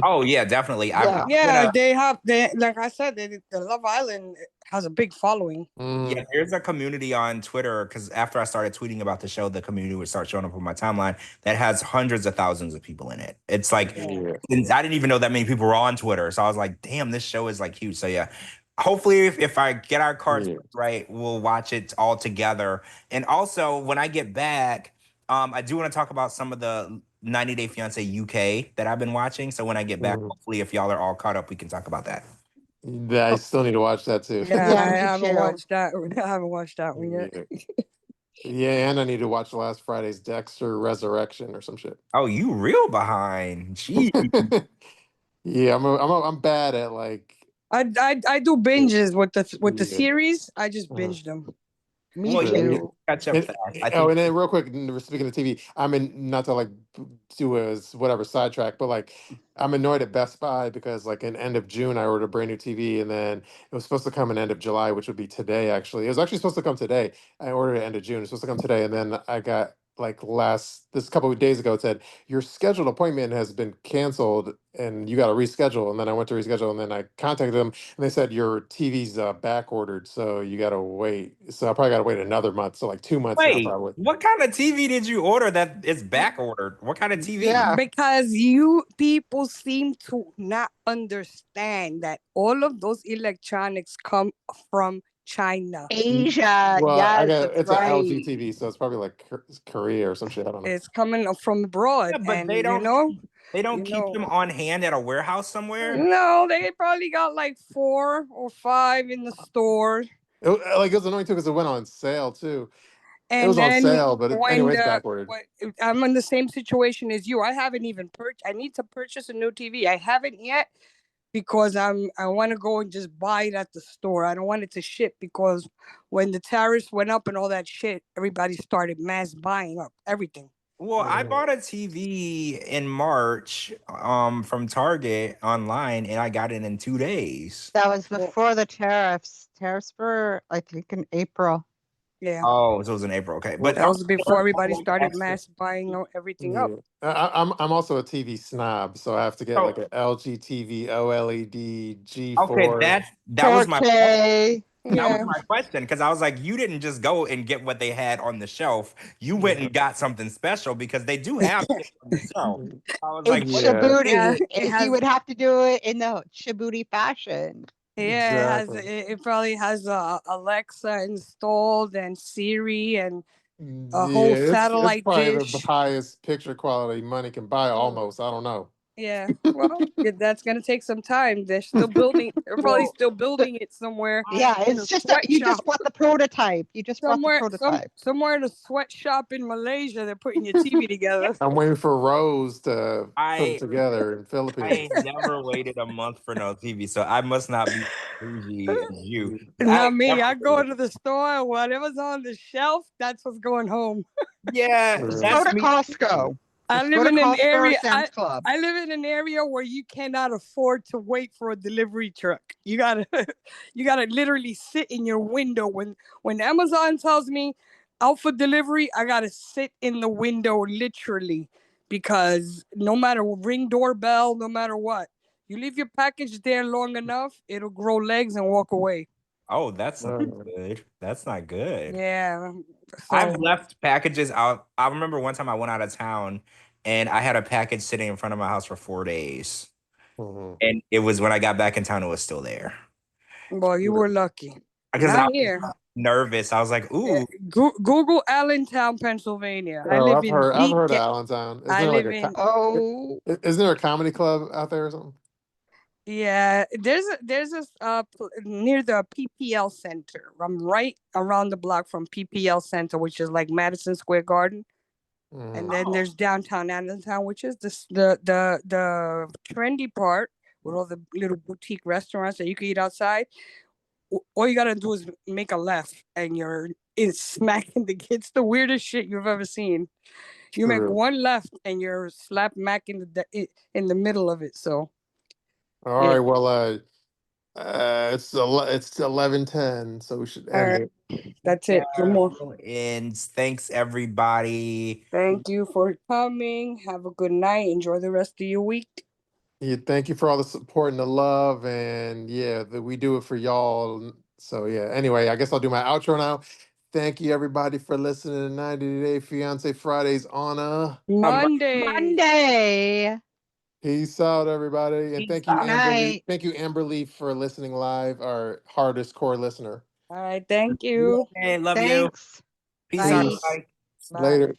Oh yeah, definitely. They like I said, the Love Island has a big following. Yeah, there's a community on Twitter because after I started tweeting about the show, the community would start showing up on my timeline that has hundreds of thousands of people in it. It's like I didn't even know that many people were on Twitter, so I was like, damn, this show is like huge. So yeah, hopefully if I get our cards right, we'll watch it all together. And also when I get back, I do want to talk about some of the 90 Day Fiance UK that I've been watching. So when I get back, hopefully, if y'all are all caught up, we can talk about that. Yeah, I still need to watch that too. Yeah, Yeah, I me haven't too. watched that. I haven't watched that one yet. Yeah, and I need to watch last Friday's Dexter Resurrection or some shit. Oh, you real behind? Gee. Yeah, I'm bad at like. I do binges with the Yeah. series. I just Uh-huh. binged them. Me Well, True. too. catch up And, fast. I oh, think. and then real quick, speaking of TV, I'm in not to like do a whatever sidetrack, but like I'm annoyed at Best Buy because like in end of June I ordered a brand new TV and then it was supposed to come in end of July, which would be today actually. It was actually supposed to come today. I ordered it end of June. It's supposed to come today, and then I got like this couple of days ago it said your scheduled appointment has been canceled and you got to reschedule. And then I went to reschedule and then I contacted them and they said your TV's back ordered, so you got to wait. So I probably got to wait another month, so like 2 months now Wait, probably. what kind of TV did you order that is back ordered? What kind of TV? Yeah. Because you people seem to not understand that all of those electronics come from China. Asia. Well, I Yes, got that's it's an right. LG TV, so it's probably like Korea or some shit. I don't know. It's coming from abroad, Yeah, but and they don't. They don't you keep know. them on hand at a warehouse somewhere. No, they probably got like 4 or 5 in the store. Like it was annoying too because it went on sale too. It And was on then sale, but when anyways, back ordered. I'm in the same situation as you. I haven't even I need to purchase a new TV. I haven't yet because I want to go and just buy it at the store. I don't want it to ship because when the tariffs went up and all that shit, everybody started mass buying up everything. Well, I bought a TV in March from Target online and I got it in 2 days. That was before the tariffs. Tariffs were, I think, in April. Yeah. Oh, so it was in April. Okay. But that was before everybody started mass buying everything up. I'm also a TV snob, so I have to get like an LG TV OLED G4. Okay, that was my Okay. that was my question because I was like, you didn't just go and get what they had on the shelf. You went and got something special because they do have it on the shelf. I was like, It's what? Shabooty. Yeah, He would have to do it in the Shabooty fashion. Yeah, it probably has Alexa installed and Siri and a whole It's satellite probably dish. the highest picture quality money can buy. Almost, I don't know. Yeah, well, that's gonna take some time. They're still building. They're probably still building it somewhere. Yeah, it's just you just bought the prototype. You just bought the prototype. Somewhere in a sweatshop in Malaysia, they're putting your TV together. I'm waiting for Rose to put it together in Philippines. I ain't never waited a month for no TV, so I must not be bougie as you. Not me. I go to the store and whatever's on the shelf, that's what's going home. Yeah, Just go to Costco. I Just live go to in an Costco or area. Sam's Club. I live in an area where you cannot afford to wait for a delivery truck. You gotta, you gotta literally sit in your window when Amazon tells me out for delivery. I gotta sit in the window literally because no matter ring doorbell, no matter what, you leave your package there long enough, it'll grow legs and walk away. Oh, that's not good. That's not good. Yeah. I've left packages out. I remember one time I went out of town and I had a package sitting in front of my house for 4 days. And it was when I got back in town, it was still there. Boy, you were lucky. Because Not I was here. nervous. I was like, ooh. Google Allentown, Pennsylvania. I Oh, live I've in heard of Allentown. Is there like isn't there a comedy club out there or something? Yeah, there's a near the PPL Center. I'm right around the block from PPL Center, which is like Madison Square Garden. And then there's downtown Allentown, which is the trendy part with all the little boutique restaurants that you can eat outside. All you gotta do is make a left, and you're in smack in the. It's the weirdest shit you've ever seen. You make one left, and you're slap smack in the middle of it. So. All right. Well, it's 11:10, so we should end it. That's it. No more. And thanks everybody. Thank you for coming. Have a good night. Enjoy the rest of your week. Yeah, thank you for all the support and the love, and we do it for y'all. So yeah. Anyway, I guess I'll do my outro now. Thank you everybody for listening to 90 Day Fiance Fridays on a Monday. Peace out, everybody, and thank you, Amberlee. Thank you, Amberlee, for listening live, our hardest core listener. All right, thank you. Hey, love you. Peace out, everybody. Later.